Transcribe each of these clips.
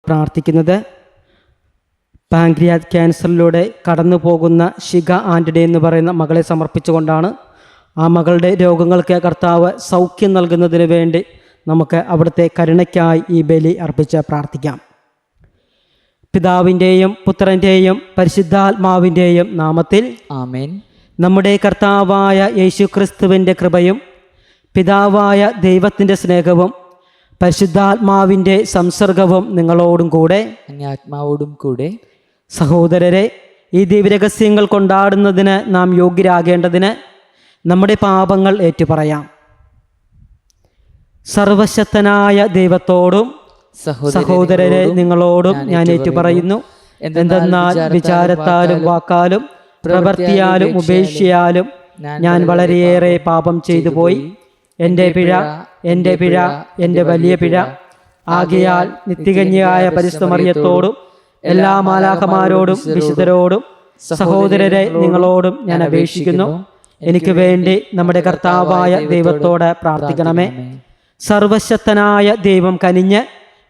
പ്രാർത്ഥിക്കുന്നത് പാൻക്രിയാസ് ക്യാൻസറിലൂടെ കടന്നു പോകുന്ന ഷിക ആൻ്റണി എന്ന് പറയുന്ന മകളെ സമർപ്പിച്ചുകൊണ്ടാണ്. ആ മകളുടെ രോഗങ്ങൾക്ക് കർത്താവ് സൗഖ്യം നൽകുന്നതിന് വേണ്ടി നമുക്ക് അവിടുത്തെ കരുണയ്ക്കായി ഈ ബലി അർപ്പിച്ച് പ്രാർത്ഥിക്കാം. പിതാവിൻ്റെയും പുത്രൻ്റെയും പരിശുദ്ധാത്മാവിൻ്റെയും നാമത്തിൽ ആമേൻ. നമ്മുടെ കർത്താവായ യേശുക്രിസ്തുവിൻ്റെ കൃപയും പിതാവായ ദൈവത്തിൻ്റെ സ്നേഹവും പരിശുദ്ധാത്മാവിൻ്റെ സംസർഗവും നിങ്ങളോടും കൂടെ ആത്മാവോടും കൂടെ. സഹോദരരെ, ഈ ദിവ്യരഹസ്യങ്ങൾ കൊണ്ടാടുന്നതിന് നാം യോഗ്യരാകേണ്ടതിന് നമ്മുടെ പാപങ്ങൾ ഏറ്റുപറയാം. സർവശക്തനായ ദൈവത്തോടും സഹോദരരെ നിങ്ങളോടും ഞാൻ ഏറ്റുപറയുന്നു. എന്തെന്നാൽ വിചാരത്താലും വാക്കാലും പ്രവൃത്തിയാലും ഉപേക്ഷയാലും ഞാൻ വളരെയേറെ പാപം ചെയ്തു പോയി. എൻ്റെ പിഴ, എൻ്റെ പിഴ, എൻ്റെ വലിയ പിഴ. ആകയാൽ നിത്യകന്യയായ പരിശുദ്ധ മറിയത്തോടും എല്ലാ മാലാഖമാരോടും വിശുദ്ധരോടും സഹോദരരെ നിങ്ങളോടും ഞാൻ അപേക്ഷിക്കുന്നു, എനിക്ക് വേണ്ടി നമ്മുടെ കർത്താവായ ദൈവത്തോട് പ്രാർത്ഥിക്കണമേ. സർവശക്തനായ ദൈവം കനിഞ്ഞ്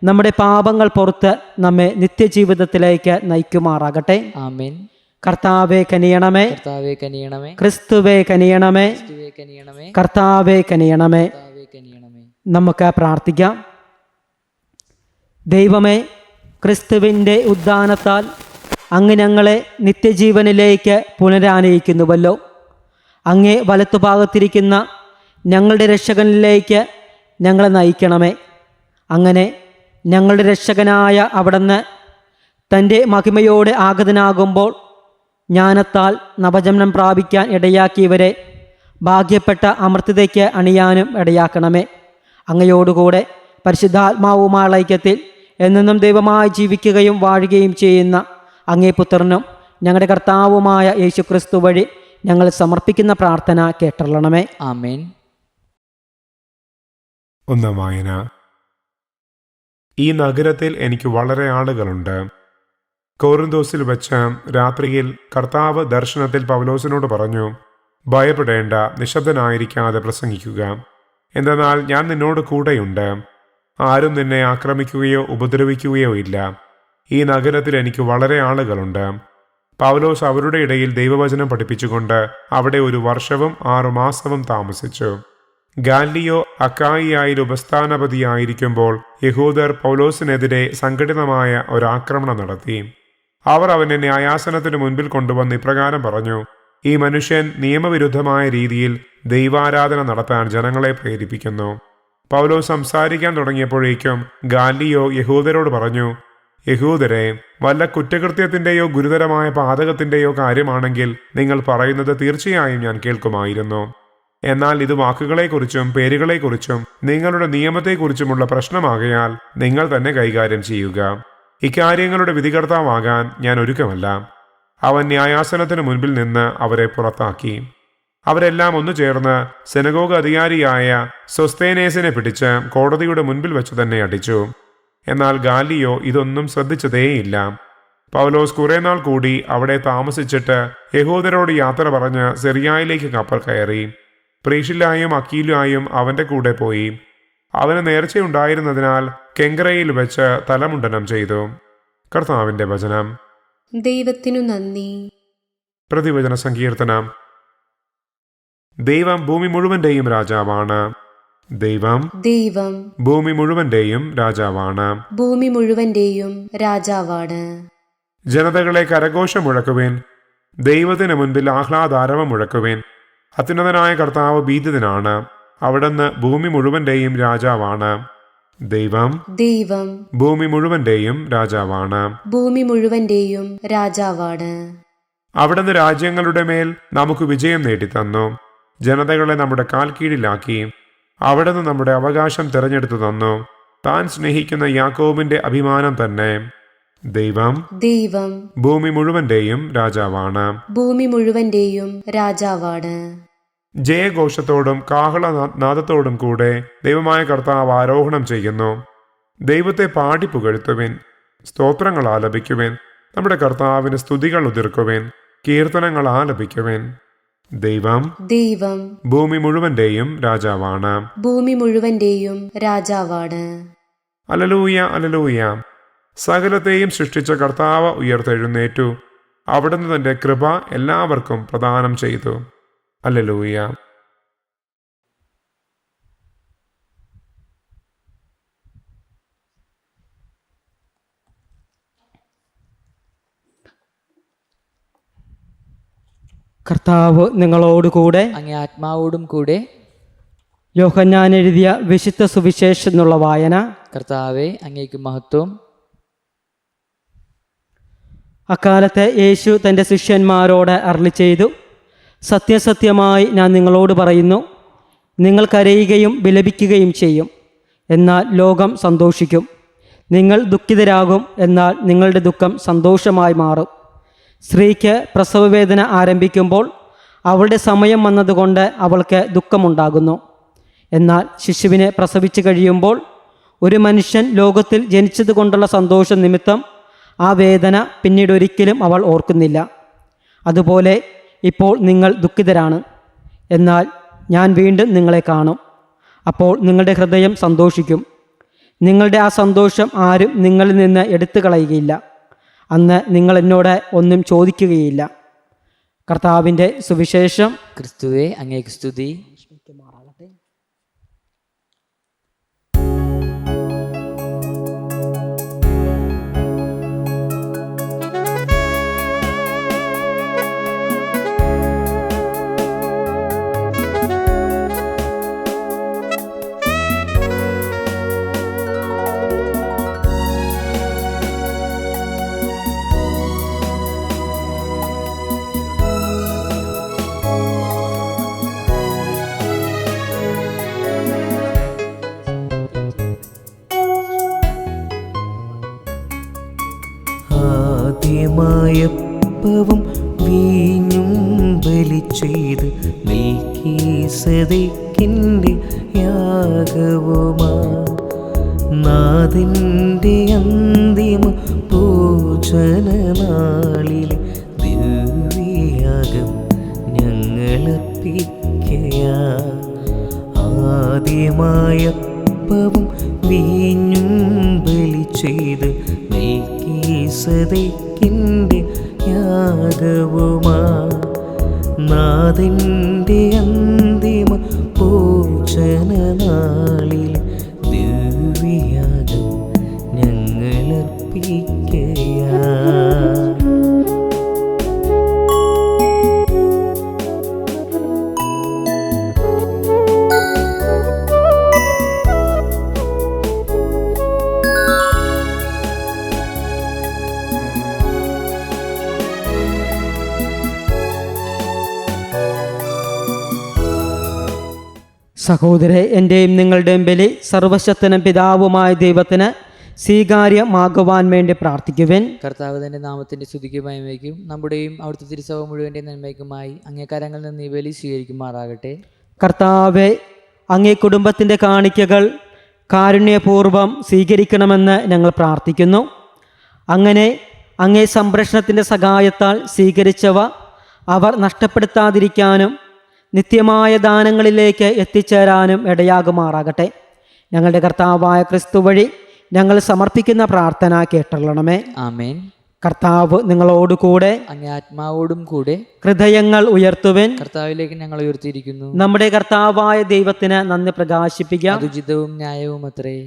നമ്മുടെ പാപങ്ങൾ പുറത്ത് നമ്മെ നിത്യജീവിതത്തിലേക്ക് നയിക്കുമാറാകട്ടെ. ആമേൻ. കർത്താവേ കനിയണമേ, കർത്താവേ കനിയണമേ, ക്രിസ്തുവേ കനിയണമേ, ക്രിസ്തുവേ കനിയണമേ, കർത്താവേ കനിയണമേ. കർത്താവേ കനിയണമേ. നമുക്ക് പ്രാർത്ഥിക്കാം. ദൈവമേ, ക്രിസ്തുവിൻ്റെ ഉദ്ധാനത്താൽ അങ്ങ് ഞങ്ങളെ നിത്യജീവനിലേക്ക് പുനരാനയിക്കുന്നുവല്ലോ. അങ്ങേ വലത്തുഭാഗത്തിരിക്കുന്ന ഞങ്ങളുടെ രക്ഷകനിലേക്ക് ഞങ്ങളെ നയിക്കണമേ. അങ്ങനെ ഞങ്ങളുടെ രക്ഷകനായ അവിടുന്ന് തൻ്റെ മഹിമയോടെ ആഗതനാകുമ്പോൾ ജ്ഞാനത്താൽ നവജന്മം പ്രാപിക്കാൻ ഇടയാക്കിയവരെ ഭാഗ്യപ്പെട്ട അമർത്യതയ്ക്ക് അണിയാനും ഇടയാക്കണമേ. അങ്ങയോടുകൂടെ പരിശുദ്ധാത്മാവുമായുള്ള ഐക്യത്തിൽ എന്നെന്നും ദൈവമായി ജീവിക്കുകയും വാഴുകയും ചെയ്യുന്ന അങ്ങേ പുത്രനും ഞങ്ങളുടെ കർത്താവുമായ യേശുക്രിസ്തു വഴി ഞങ്ങൾ സമർപ്പിക്കുന്ന പ്രാർത്ഥന കേട്ടള്ളണമേ. ആമേൻ. ഒന്നാം വായന. ഈ നഗരത്തിൽ എനിക്ക് വളരെ ആളുകളുണ്ട്. കോറിന്തോസിൽ വെച്ച് രാത്രിയിൽ കർത്താവ് ദർശനത്തിൽ പൗലോസിനോട് പറഞ്ഞു, ഭയപ്പെടേണ്ട, നിശബ്ദനായിരിക്കാതെ പ്രസംഗിക്കുക. എന്തെന്നാൽ ഞാൻ നിന്നോട് കൂടെയുണ്ട്. ആരും നിന്നെ ആക്രമിക്കുകയോ ഉപദ്രവിക്കുകയോ ഇല്ല. ഈ നഗരത്തിൽ എനിക്ക് വളരെ ആളുകളുണ്ട്. പൗലോസ് അവരുടെ ഇടയിൽ ദൈവവചനം പഠിപ്പിച്ചുകൊണ്ട് അവിടെ 1 വർഷവും 6 മാസവും താമസിച്ചു. ഗാലിയോ അക്കായിയായിൽ ഉപസ്ഥാനപതിയായിരിക്കുമ്പോൾ യഹൂദർ പൗലോസിനെതിരെ സംഘടിതമായ ഒരാക്രമണം നടത്തി. അവർ അവനെ ന്യായാസനത്തിനു മുൻപിൽ കൊണ്ടുവന്ന് ഇപ്രകാരം പറഞ്ഞു, ഈ മനുഷ്യൻ നിയമവിരുദ്ധമായ രീതിയിൽ ദൈവാരാധന നടത്താൻ ജനങ്ങളെ പ്രേരിപ്പിക്കുന്നു. പൗലോസ് സംസാരിക്കാൻ തുടങ്ങിയപ്പോഴേക്കും ഗാലിയോ യഹൂദരോട് പറഞ്ഞു, യഹൂദരെ, വല്ല കുറ്റകൃത്യത്തിൻ്റെയോ ഗുരുതരമായ പാതകത്തിൻ്റെയോ കാര്യമാണെങ്കിൽ നിങ്ങൾ പറയുന്നത് തീർച്ചയായും ഞാൻ കേൾക്കുമായിരുന്നു. എന്നാൽ ഇത് വാക്കുകളെക്കുറിച്ചും പേരുകളെക്കുറിച്ചും നിങ്ങളുടെ നിയമത്തെക്കുറിച്ചുമുള്ള പ്രശ്നമാകയാൽ നിങ്ങൾ തന്നെ കൈകാര്യം ചെയ്യുക. ഇക്കാര്യങ്ങളുടെ വിധികർത്താവാകാൻ ഞാൻ ഒരുക്കമല്ല. അവൻ ന്യായാസനത്തിന് മുൻപിൽ നിന്ന് അവരെ പുറത്താക്കി. അവരെല്ലാം ഒന്നു ചേർന്ന് സെനഗോഗ് അധികാരിയായ സൊസ്തേനേസിനെ പിടിച്ച് കോടതിയുടെ മുൻപിൽ വെച്ച് തന്നെ അടിച്ചു. എന്നാൽ ഗാലിയോ ഇതൊന്നും ശ്രദ്ധിച്ചതേയില്ല. പൗലോസ് കുറെ നാൾ കൂടി അവിടെ താമസിച്ചിട്ട് യഹൂദരോട് യാത്ര പറഞ്ഞ് സിറിയായിലേക്ക് കപ്പൽ കയറി. പ്രീഷില്ലായും അക്കീലായും അവന്റെ കൂടെ പോയി. അവന് നേർച്ചയുണ്ടായിരുന്നതിനാൽ കെങ്കരയിൽ വെച്ച് തലമുണ്ടനം ചെയ്തു. കർത്താവിന്റെ വചനം. ദൈവത്തിനു നന്ദി. പ്രതിവചന സങ്കീർത്തനം. ദൈവം ഭൂമി മുഴുവന്റെയും രാജാവാണ്. ദൈവം ഭൂമി മുഴുവന്റെയും രാജാവാണ്. ഭൂമി മുഴുവന്റെയും രാജാവാണ്. ജനതകളെ കരഘോഷം മുഴക്കുവിൻ, ദൈവത്തിന് മുൻപിൽ ആഹ്ലാദാരവം മുഴക്കുവിൻ. അത്യുന്നതനായ കർത്താവ് ഭീതിതനാണ്, അവിടുന്ന് ഭൂമി മുഴുവന്റെയും രാജാവാണ്. ദൈവം ഭൂമി മുഴുവന്റെയും രാജാവാണ്. ഭൂമി മുഴുവന്റെയും രാജാവാണ്. അവിടുന്ന് രാജ്യങ്ങളുടെ മേൽ നമുക്ക് വിജയം നേടിത്തന്നു. ജനതകളെ നമ്മുടെ കാൽ കീഴിലാക്കി. അവിടുന്ന് നമ്മുടെ അവകാശം തിരഞ്ഞെടുത്തു തന്നു. താൻ സ്നേഹിക്കുന്ന യാക്കോബിന്റെ അഭിമാനം തന്നെ. ദൈവം ഭൂമി മുഴുവന്റെയും രാജാവാണ്. ഭൂമി മുഴുവന്റെയും രാജാവാണ്. ജയഘോഷത്തോടും കാഹളനാദത്തോടും കൂടെ ദൈവമായ കർത്താവ് ആരോഹണം ചെയ്യുന്നു. ദൈവത്തെ പാടി പുകഴ്ത്തുവിൻ, സ്തോത്രങ്ങൾ ആലപിക്കുവിൻ. നമ്മുടെ കർത്താവിന് സ്തുതികൾ ഉതിർക്കുവിൻ, കീർത്തനങ്ങൾ ആലപിക്കുവിൻ. ദൈവം ഭൂമി മുഴുവന്റെയും രാജാവാണ്. ഭൂമി മുഴുവന്റെയും രാജാവാണ്. Hallelujah, hallelujah. സകലത്തെയും സൃഷ്ടിച്ച കർത്താവ് ഉയർത്തെഴുന്നേറ്റു. അവിടുന്ന് തന്റെ കൃപ എല്ലാവർക്കും പ്രദാനം ചെയ്തു. ഹല്ലേലൂയ. കർത്താവ് നിങ്ങളോടുകൂടെ. അങ്ങേ ആത്മാവോടും കൂടെ. യോഹന്നാൻ എഴുതിയ വിശുദ്ധ സുവിശേഷം എന്നുള്ള വായന. കർത്താവെ, അങ്ങേക്ക് മഹത്വം. അക്കാലത്ത് യേശു തൻ്റെ ശിഷ്യന്മാരോട് അരുളി ചെയ്തു, സത്യസത്യമായി ഞാൻ നിങ്ങളോട് പറയുന്നു, നിങ്ങൾ കരയുകയും വിലപിക്കുകയും ചെയ്യും, എന്നാൽ ലോകം സന്തോഷിക്കും. നിങ്ങൾ ദുഃഖിതരാകും, എന്നാൽ നിങ്ങളുടെ ദുഃഖം സന്തോഷമായി മാറും. സ്ത്രീക്ക് പ്രസവവേദന ആരംഭിക്കുമ്പോൾ അവളുടെ സമയം വന്നതുകൊണ്ട് അവൾക്ക് ദുഃഖമുണ്ടാകുന്നു. എന്നാൽ ശിശുവിനെ പ്രസവിച്ചു കഴിയുമ്പോൾ ഒരു മനുഷ്യൻ ലോകത്തിൽ ജനിച്ചതുകൊണ്ടുള്ള സന്തോഷം നിമിത്തം ആ വേദന പിന്നീടൊരിക്കലും അവൾ ഓർക്കുന്നില്ല. അതുപോലെ ഇപ്പോൾ നിങ്ങൾ ദുഃഖിതരാണ്, എന്നാൽ ഞാൻ വീണ്ടും നിങ്ങളെ കാണും. അപ്പോൾ നിങ്ങളുടെ ഹൃദയം സന്തോഷിക്കും. നിങ്ങളുടെ ആ സന്തോഷം ആരും നിങ്ങളിൽ നിന്ന് എടുത്തു കളയുകയില്ല. അന്ന് നിങ്ങൾ എന്നോട് ഒന്നും ചോദിക്കുകയില്ല. കർത്താവിൻ്റെ സുവിശേഷം. ക്രിസ്തുവേ, അങ്ങേക്ക് സ്തുതി. ആദ്യമായപ്പവും വീഞ്ഞും ബലി ചെയ്ത് മെൽക്കീസേദെക്കിന്റെ യാഗവുമാ നാഥന്റെ അന്തിമ ഭോജനനാളിലെ ദിവ്യയാഗം ഞങ്ങളർപ്പിക്കയാ. ആദ്യമായപ്പവും വീഞ്ഞും ബലി ചെയ്ത് മെൽക്കീസേദെക്കിന്റെ യാഗവുമാ നാഥന്റെ അന്തിമ ഭോജനനാളിൽ ദിവ്യയാഗം ഞങ്ങളർപ്പിക്കയാ. സഹോദരെ, എൻ്റെയും നിങ്ങളുടെയും ബലി സർവശക്തനും പിതാവുമായ ദൈവത്തിന് സ്വീകാര്യമാകുവാൻ വേണ്ടി പ്രാർത്ഥിക്കുവിൻ. കർത്താവ് തന്റെ നാമത്തിന്റെ സ്തുതിക്കും മഹിമയ്ക്കും നമ്മുടെയും അവിടുത്തെ തിരുസഭ മുഴുവന്റെ നന്മയ്ക്കുമായി അങ്ങേ കരങ്ങളിൽ നിന്ന് ഈ ബലി സ്വീകരിക്കുമാറാകട്ടെ. കർത്താവെ, അങ്ങേ കുടുംബത്തിൻ്റെ കാണിക്കകൾ കാരുണ്യപൂർവ്വം സ്വീകരിക്കണമെന്ന് ഞങ്ങൾ പ്രാർത്ഥിക്കുന്നു. അങ്ങനെ അങ്ങേ സംരക്ഷണത്തിൻ്റെ സഹായത്താൽ സ്വീകരിച്ചവ അവർ നഷ്ടപ്പെടുത്താതിരിക്കാനും നിത്യമായ ദാനങ്ങളിലേക്ക് എത്തിച്ചേരാനും ഇടയാകുമാറാകട്ടെ. ഞങ്ങളുടെ കർത്താവായ ക്രിസ്തു വഴി ഞങ്ങൾ സമർപ്പിക്കുന്ന പ്രാർത്ഥന കേട്ടള്ളണമേ. ആമേൻ. കർത്താവ് നിങ്ങളോടുകൂടെ. അങ്ങേ ആത്മാവോടും കൂടെ. ഹൃദയങ്ങൾ ഉയർത്തുവിൻ. കർത്താവിലേക്ക് ഞങ്ങൾ ഉയർത്തിയിരിക്കുന്നു. നമ്മുടെ കർത്താവായ ദൈവത്തിന് നന്ദി പ്രകാശിപ്പിക്കാം. അത് ഉചിതവും ന്യായവും അത്രേ.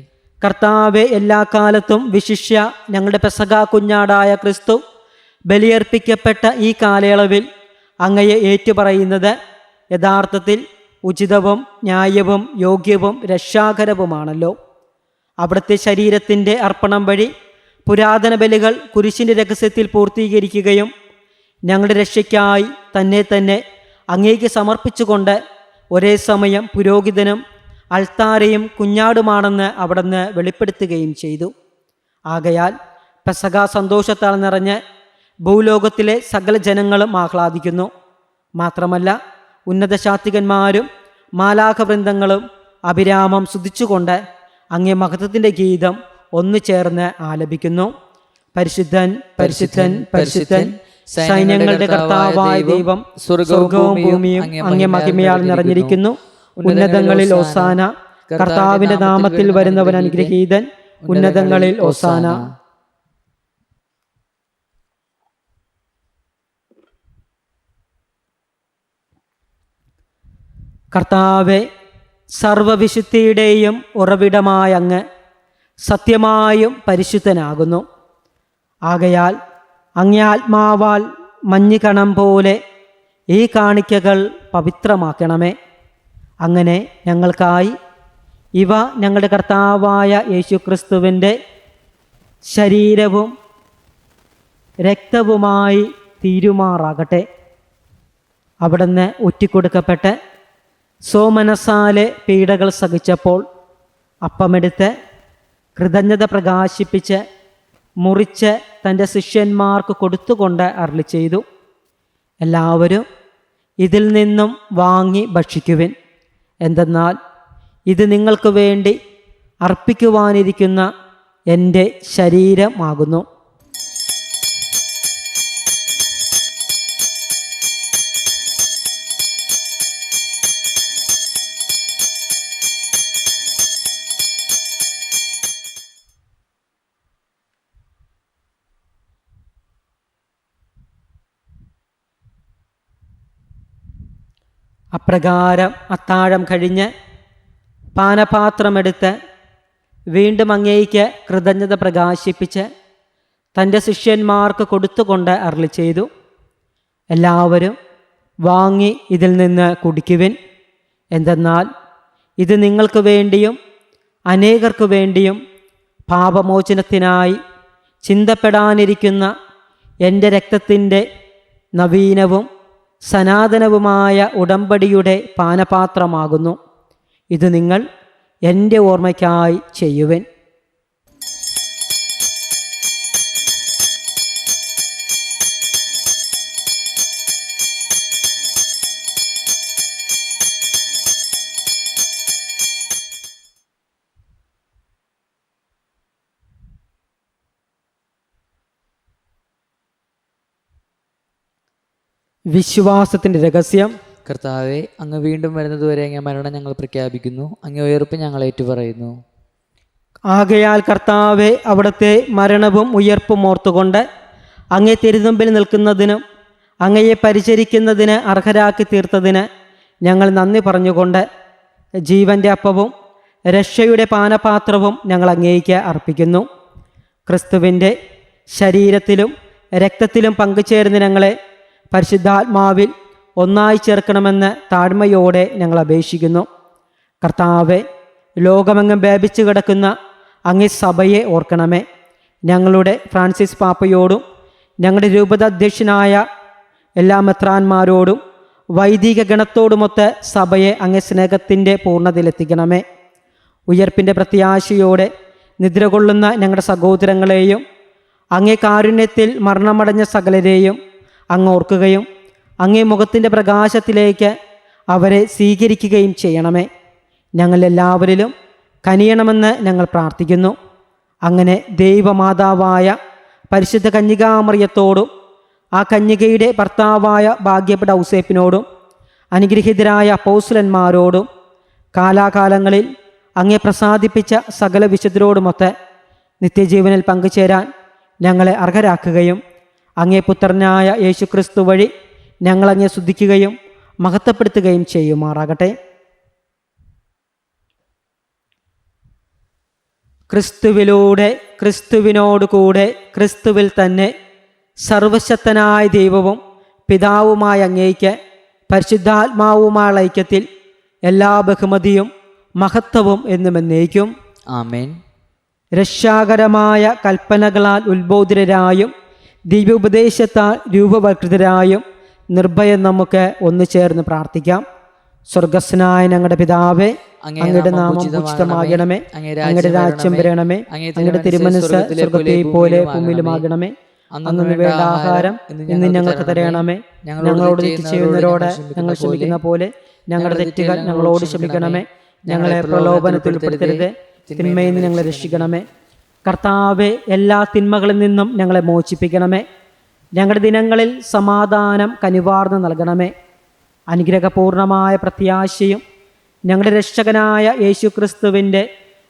കർത്താവെ, എല്ലാ കാലത്തും വിശിഷ്യ ഞങ്ങളുടെ പെസഹ കുഞ്ഞാടായ ക്രിസ്തു ബലിയർപ്പിക്കപ്പെട്ട ഈ കാലയളവിൽ അങ്ങയെ ഏറ്റുപറയുന്നത് യഥാർത്ഥത്തിൽ ഉചിതവും ന്യായവും യോഗ്യവും രക്ഷാകരവുമാണല്ലോ. അവിടുത്തെ ശരീരത്തിൻ്റെ അർപ്പണം വഴി പുരാതന ബലികൾ കുരിശിൻ്റെ രഹസ്യത്തിൽ പൂർത്തീകരിക്കുകയും ഞങ്ങളുടെ രക്ഷയ്ക്കായി തന്നെ അങ്ങേക്ക് സമർപ്പിച്ചുകൊണ്ട് ഒരേ സമയം പുരോഹിതനും അൾത്താരയും കുഞ്ഞാടുമാണെന്ന് അവിടുന്ന് വെളിപ്പെടുത്തുകയും ചെയ്തു. ആകയാൽ പെസഹ സന്തോഷത്താൽ നിറഞ്ഞ് ഭൂലോകത്തിലെ സകല ജനങ്ങളും ആഹ്ലാദിക്കുന്നു. മാത്രമല്ല, ഉന്നത ശാസ്ത്രികന്മാരും മാലാഖവൃന്ദങ്ങളും അഭിരാമം സ്തുതിച്ചുകൊണ്ട് അങ്ങേ മഹത്വത്തിൻ്റെ ഗീതം ഒന്നു ചേർന്ന് ആലപിക്കുന്നു. പരിശുദ്ധൻ പരിശുദ്ധൻ പരിശുദ്ധൻ, സൈന്യങ്ങളുടെ കർത്താവായ ദൈവം, സ്വർഗവും ഭൂമിയും അങ്ങേ മഹിമയാൽ നിറഞ്ഞിരിക്കുന്നു. ഉന്നതങ്ങളിൽ ഓസാന. കർത്താവിൻ്റെ നാമത്തിൽ വരുന്നവൻ അനുഗ്രഹീതൻ. ഉന്നതങ്ങളിൽ ഓസാന. കർത്താവെ, സർവവിശുദ്ധിയുടെയും ഉറവിടമായ അങ്ങ് സത്യമായും പരിശുദ്ധനാകുന്നു. ആകയാൽ അങ്ങേ ആത്മാവാൽ മഞ്ഞുകണം പോലെ ഈ കാണിക്കകൾ പവിത്രമാക്കണമേ. അങ്ങനെ ഞങ്ങൾക്കായി ഇവ ഞങ്ങളുടെ കർത്താവായ യേശുക്രിസ്തുവിൻ്റെ ശരീരവും രക്തവുമായി തീരുമാറാകട്ടെ. അവിടുന്ന് ഒറ്റിക്കൊടുക്കപ്പെട്ട് സോമനസാലെ പീഡകൾ സഹിച്ചപ്പോൾ അപ്പമെടുത്ത് കൃതജ്ഞത പ്രകാശിപ്പിച്ച് മുറിച്ച് തൻ്റെ ശിഷ്യന്മാർക്ക് കൊടുത്തുകൊണ്ട് അരുളി ചെയ്തു, എല്ലാവരും ഇതിൽ നിന്നും വാങ്ങി ഭക്ഷിക്കുവിൻ. എന്തെന്നാൽ ഇത് നിങ്ങൾക്ക് വേണ്ടി അർപ്പിക്കുവാനിരിക്കുന്ന എൻ്റെ ശരീരമാകുന്നു. അപ്രകാരം അത്താഴം കഴിഞ്ഞ് പാനപാത്രമെടുത്ത് വീണ്ടും അങ്ങേയ്ക്ക് കൃതജ്ഞത പ്രകാശിപ്പിച്ച് തൻ്റെ ശിഷ്യന്മാർക്ക് കൊടുത്തുകൊണ്ട് അരുളി ചെയ്തു, എല്ലാവരും വാങ്ങി ഇതിൽ നിന്ന് കുടിക്കുവിൻ. എന്തെന്നാൽ ഇത് നിങ്ങൾക്ക് വേണ്ടിയും അനേകർക്ക് വേണ്ടിയും പാപമോചനത്തിനായി ചിന്തപ്പെടാനിരിക്കുന്ന എൻ്റെ രക്തത്തിൻ്റെ നവീനവും സനാതനവുമായ ഉടമ്പടിയുടെ പാനപാത്രമാകുന്നു. ഇത് നിങ്ങൾ എൻ്റെ ഓർമ്മയ്ക്കായി ചെയ്യുവിൻ. വിശ്വാസത്തിൻ്റെ രഹസ്യം. കർത്താവെ, അങ്ങ് വീണ്ടും വരുന്നതുവരെ അങ്ങേ മരണം ഞങ്ങൾ പ്രഖ്യാപിക്കുന്നു, അങ്ങേ ഉയർപ്പ് ഞങ്ങൾ ഏറ്റുപറയുന്നു. ആകയാൽ കർത്താവെ, അവിടുത്തെ മരണവും ഉയർപ്പും ഓർത്തുകൊണ്ട് അങ്ങേ തിരുമുമ്പിൽ നിൽക്കുന്നതിനും അങ്ങയെ പരിചരിക്കുന്നതിന് അർഹരാക്കി തീർത്തതിന് ഞങ്ങൾ നന്ദി പറഞ്ഞുകൊണ്ട് ജീവൻ്റെ അപ്പവും രക്ഷയുടെ പാനപാത്രവും ഞങ്ങൾ അങ്ങേയ്ക്ക് അർപ്പിക്കുന്നു. ക്രിസ്തുവിൻ്റെ ശരീരത്തിലും രക്തത്തിലും പങ്കുചേർന്ന് ഞങ്ങളെ പരിശുദ്ധാത്മാവിൽ ഒന്നായി ചേർക്കണമെന്ന് താഴ്മയോടെ ഞങ്ങൾ അപേക്ഷിക്കുന്നു. കർത്താവെ, ലോകമെങ്ങും വ്യാപിച്ചു കിടക്കുന്ന അങ്ങേ സഭയെ ഓർക്കണമേ. ഞങ്ങളുടെ ഫ്രാൻസിസ് പാപ്പയോടും ഞങ്ങളുടെ രൂപത അധ്യക്ഷനായ എല്ലാ മെത്രാന്മാരോടും വൈദിക ഗണത്തോടുമൊത്ത് സഭയെ അങ്ങേ സ്നേഹത്തിൻ്റെ പൂർണ്ണതയിലെത്തിക്കണമേ. ഉയർപ്പിൻ്റെ പ്രത്യാശയോടെ നിദ്ര കൊള്ളുന്ന ഞങ്ങളുടെ സഹോദരങ്ങളെയും അങ്ങേ കാരുണ്യത്തിൽ മരണമടഞ്ഞ സകലരെയും അങ്ങ് ഓർക്കുകയും അങ്ങേ മുഖത്തിൻ്റെ പ്രകാശത്തിലേക്ക് അവരെ സ്വീകരിക്കുകയും ചെയ്യണമേ. ഞങ്ങളെല്ലാവരിലും കനിയണമെന്ന് ഞങ്ങൾ പ്രാർത്ഥിക്കുന്നു. അങ്ങനെ ദൈവമാതാവായ പരിശുദ്ധ കന്യകാമറിയത്തോടും ആ കന്യകയുടെ ഭർത്താവായ ഭാഗ്യപ്പെട്ട ഔസേപ്പിനോടും അനുഗ്രഹീതരായ അപ്പോസ്തലന്മാരോടും കാലാകാലങ്ങളിൽ അങ്ങേ പ്രസാദിപ്പിച്ച സകല വിശുദ്ധരോടുമൊത്ത് നിത്യജീവനിൽ പങ്കുചേരാൻ ഞങ്ങളെ അർഹരാക്കുകയും അങ്ങേ പുത്രനായ യേശുക്രിസ്തു വഴി ഞങ്ങളങ്ങേ സ്തുതിക്കുകയും മഹത്വപ്പെടുത്തുകയും ചെയ്യുമാറാകട്ടെ. ക്രിസ്തുവിലൂടെ, ക്രിസ്തുവിനോടുകൂടെ, ക്രിസ്തുവിൽ തന്നെ സർവശക്തനായ ദൈവവും പിതാവുമായ അങ്ങേയ്ക്ക് പരിശുദ്ധാത്മാവുമായ ഐക്യത്തിൽ എല്ലാ ബഹുമതിയും മഹത്വവും എന്നും എന്നേക്കും. ആമേൻ. രക്ഷാകരമായ കൽപ്പനകളാൽ ഉത്ബോധിതരായും ദിവ്യോപദേശത്താൽ രൂപവൽകൃതരായും നിർഭയം നമുക്ക് ഒന്നു ചേർന്ന് പ്രാർത്ഥിക്കാം. സ്വർഗസ്നായ ഞങ്ങളുടെ പിതാവേ, അങ്ങയുടെ നാമം ഉചിതമാകണമേ, അങ്ങയുടെ രാജ്യം വരണമേ, അങ്ങയുടെ തിരുമനസ്സ് സ്വർഗത്തെ പോലെ ഭൂമിയിലുമാകണമേ. അന്നു വേണ്ട ആഹാരം ഇന്ന് ഞങ്ങൾക്ക് തരണമേ. ഞങ്ങളോട് തെറ്റ് ചെയ്യുന്നവരോട് ഞങ്ങൾ ക്ഷമിക്കുന്ന പോലെ ഞങ്ങളുടെ തെറ്റുകൾ ഞങ്ങളോട് ക്ഷമിക്കണമേ. ഞങ്ങളെ പ്രലോഭനത്തിൽ ഉൾപ്പെടുത്തരുത്, തിന്മയിൽ നിന്ന് ഞങ്ങളെ രക്ഷിക്കണമേ. കർത്താവെ, എല്ലാ തിന്മകളിൽ നിന്നും ഞങ്ങളെ മോചിപ്പിക്കണമേ. ഞങ്ങളുടെ ദിനങ്ങളിൽ സമാധാനം കനിവാർന്ന് നൽകണമേ. അനുഗ്രഹപൂർണമായ പ്രത്യാശയും ഞങ്ങളുടെ രക്ഷകനായ യേശുക്രിസ്തുവിൻ്റെ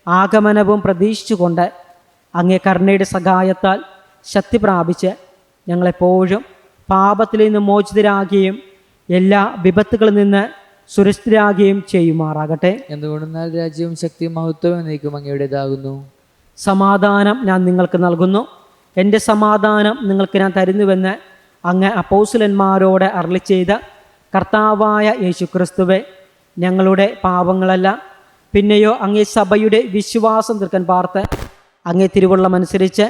ആഗമനവും പ്രതീക്ഷിച്ചുകൊണ്ട് അങ്ങേ കരുണയുടെ സഹായത്താൽ ശക്തി പ്രാപിച്ച് ഞങ്ങളെപ്പോഴും പാപത്തിൽ നിന്ന് മോചിതരാകുകയും എല്ലാ വിപത്തുകളിൽ നിന്ന് സുരക്ഷിതരാകുകയും ചെയ്യുമാറാകട്ടെ. എന്തുകൊണ്ടെന്നാൽ രാജ്യവും ശക്തിയും മഹത്വവും എന്നേക്കും അങ്ങയുടേതാകുന്നു. സമാധാനം ഞാൻ നിങ്ങൾക്ക് നൽകുന്നു, എൻ്റെ സമാധാനം നിങ്ങൾക്ക് ഞാൻ തരുന്നുവെന്ന് അങ്ങ് അപ്പോസ്തലന്മാരോട് അരുളിച്ചെയ്ത കർത്താവായ യേശുക്രിസ്തുവേ, ഞങ്ങളുടെ പാപങ്ങളല്ല പിന്നെയോ അങ്ങേ സഭയുടെ വിശ്വാസം തീർക്കാൻ പാർത്ത് അങ്ങേ തിരുവുള്ളമനുസരിച്ച്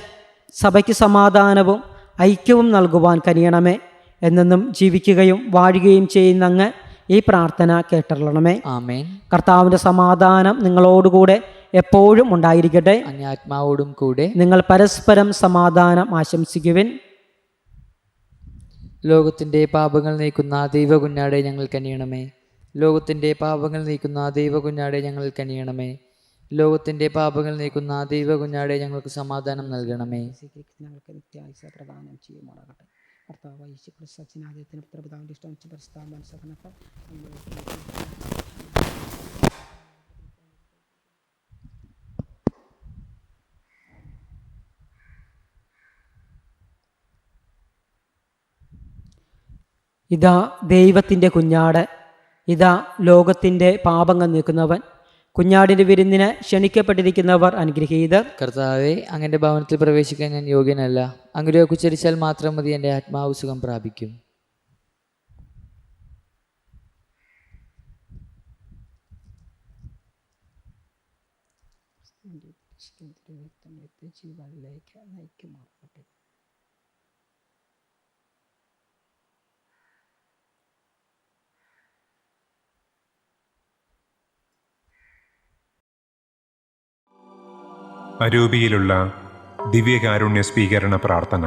സഭയ്ക്ക് സമാധാനവും ഐക്യവും നൽകുവാൻ കനിയണമേ. എന്നെന്നും ജീവിക്കുകയും വാഴുകയും ചെയ്യുന്ന അങ്ങ് ഈ പ്രാർത്ഥന കേട്ടറിയണമേ. ആമേൻ. കർത്താവിൻ്റെ സമാധാനം നിങ്ങളോടുകൂടെ എപ്പോഴും ഉണ്ടായിരിക്കട്ടെ. അങ്ങേ ആത്മാവോടും കൂടെ. നിങ്ങൾ പരസ്പരം സമാധാനം ആശംസിക്കുവിൻ. ലോകത്തിൻ്റെ പാപങ്ങൾ നീക്കുന്ന ദൈവകുഞ്ഞാടെ ഞങ്ങൾ കനിയണമേ. ലോകത്തിൻ്റെ പാപങ്ങൾ നീക്കുന്ന ദൈവകുഞ്ഞാടെ ഞങ്ങൾ കനിയണമേ. ലോകത്തിൻ്റെ പാപങ്ങൾ നീക്കുന്ന ദൈവകുഞ്ഞാടെ ഞങ്ങൾക്ക് സമാധാനം നൽകണമേ. ഞങ്ങൾക്ക് നിത്യായുസ്സ പ്രദാനം ചെയ്യുമാറാകട്ടെ. കർത്താവ് യേശുക്രിസ്തു അച്ഛനാദയത്തിന് പുത്രപിതാവിന്റെ ഇഷ്ടം പരിശുദ്ധാത്മാവിന്റെ സഹനത്താൽ ഇതാ ദൈവത്തിൻ്റെ കുഞ്ഞാട്, ഇതാ ലോകത്തിൻ്റെ പാപങ്ങൾ നീക്കുന്നവൻ. കുഞ്ഞാടിൻ്റെ വിരുന്നിന് ക്ഷണിക്കപ്പെട്ടിരിക്കുന്നവർ അനുഗ്രഹീതർ. കർത്താവെ, അങ്ങൻ്റെ ഭവനത്തിൽ പ്രവേശിക്കാൻ ഞാൻ യോഗ്യനല്ല. അങ്ങയുടെ ഉച്ചരിച്ചാൽ മാത്രം മതി, എൻ്റെ ആത്മാവ് സുഖം പ്രാപിക്കും. അരൂപിയിലുള്ള ദിവ്യകാരുണ്യ സ്വീകരണ പ്രാർത്ഥന.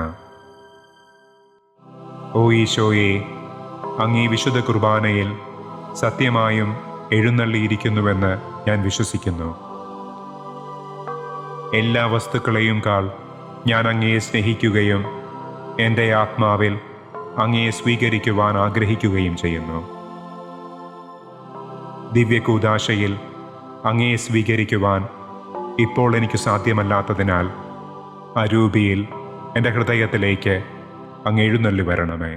ഓ ഈശോയെ, അങ്ങീ വിശുദ്ധ കുർബാനയിൽ സത്യമായും എഴുന്നള്ളിയിരിക്കുന്നുവെന്ന് ഞാൻ വിശ്വസിക്കുന്നു. എല്ലാ വസ്തുക്കളെയും കാൾ ഞാൻ അങ്ങയെ സ്നേഹിക്കുകയും എൻ്റെ ആത്മാവിൽ അങ്ങയെ സ്വീകരിക്കുവാൻ ആഗ്രഹിക്കുകയും ചെയ്യുന്നു. ദിവ്യകൂദാശയിൽ അങ്ങയെ സ്വീകരിക്കുവാൻ ഇപ്പോൾ എനിക്ക് സാധ്യമല്ലാത്തതിനാൽ അരൂപിയിൽ എൻ്റെ ഹൃദയത്തിലേക്ക് അങ്ങ് എഴുന്നള്ളി വരണമേ.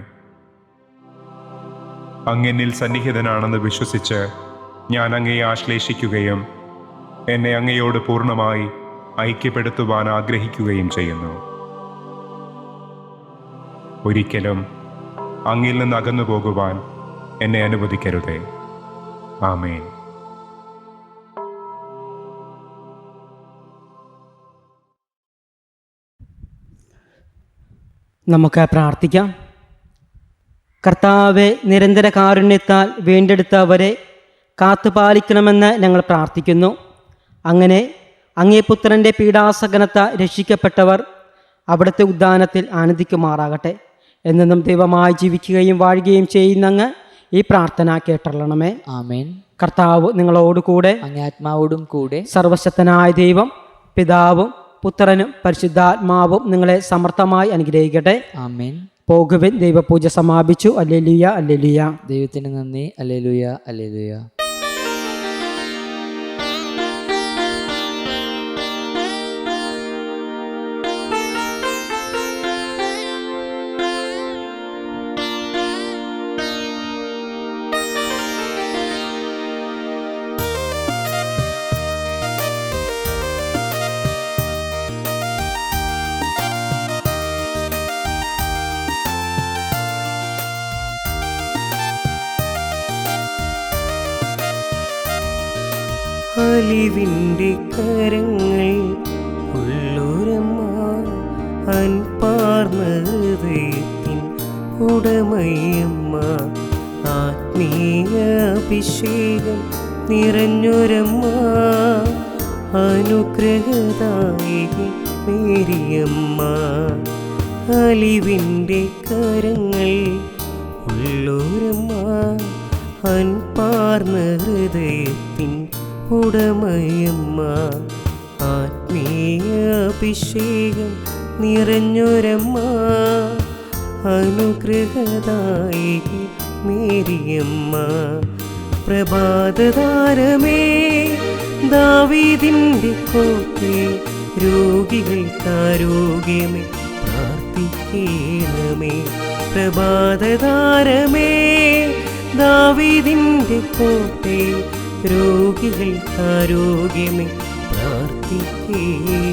അങ്ങെന്നിൽ സന്നിഹിതനാണെന്ന് വിശ്വസിച്ച് ഞാൻ അങ്ങയെ ആശ്ലേഷിക്കുകയും എന്നെ അങ്ങയോട് പൂർണ്ണമായി ഐക്യപ്പെടുത്തുവാൻ ആഗ്രഹിക്കുകയും ചെയ്യുന്നു. ഒരിക്കലും അങ്ങിൽ നിന്ന് അകന്നു പോകുവാൻ എന്നെ അനുവദിക്കരുതേ. ആമേൻ. നമുക്ക് പ്രാർത്ഥിക്കാം. കർത്താവെ, നിരന്തര കാരുണ്യത്താൽ വീണ്ടെടുത്തവരെ കാത്തുപാലിക്കണമെന്ന് ഞങ്ങൾ പ്രാർത്ഥിക്കുന്നു. അങ്ങനെ അങ്ങേ പുത്രൻ്റെ പീഡാസഹനത്താൽ രക്ഷിക്കപ്പെട്ടവർ അവിടുത്തെ ഉദ്ധാനത്തിൽ ആനന്ദിക്കുമാറാകട്ടെ. എന്നെന്നും ദൈവമായി ജീവിക്കുകയും വാഴുകയും ചെയ്യുന്നങ്ങ് ഈ പ്രാർത്ഥന കേട്ടറിയണമേ. ആമേൻ. കർത്താവ് നിങ്ങളോടുകൂടെ, അങ്ങേ ആത്മാവോടും കൂടെ. സർവശക്തനായ ദൈവം പിതാവും പുത്രനും പരിശുദ്ധാത്മാവും നിങ്ങളെ സമർത്ഥമായി അനുഗ്രഹിക്കട്ടെ. ആമേൻ. പോകുവിൻ, ദൈവപൂജ സമാപിച്ചു. Alleluia, alleluia. ദൈവത്തിന് നന്ദി. Alleluia, alleluia. അലിവിൻ്റെ കരങ്ങൾ ഉള്ളൊരമ്മ, അൻപാർന്ന ഹൃദയത്തിൻ ഉടമയമ്മ, ആത്മീയ അഭിഷേകം നിറഞ്ഞൊരമ്മ, അനുഗ്രഹദായിക മേരിയമ്മ. അലിവിൻ്റെ കരങ്ങൾ ഉള്ളൊരമ്മ, അൻപാർന്ന ഹൃദയത്തിൻ ഉടമയമ്മ, ആത്മീയ അഭിഷേകം നിറഞ്ഞൊരമ്മ, അനുഗ്രഹദായിക മേരിയമ്മ. പ്രഭാതതാരമേ, ദാവീദിൻ്റെ കോട്ടേ, രോഗികൾക്കാരോഗ്യമേ പ്രാർത്ഥിക്കണമേ. പ്രഭാതതാരമേ, ദാവീദിന്റെ കോട്ടയിൽ രോഗികൾക്ക് ആരോഗ്യമേ പ്രാർത്ഥിക്കണമേ.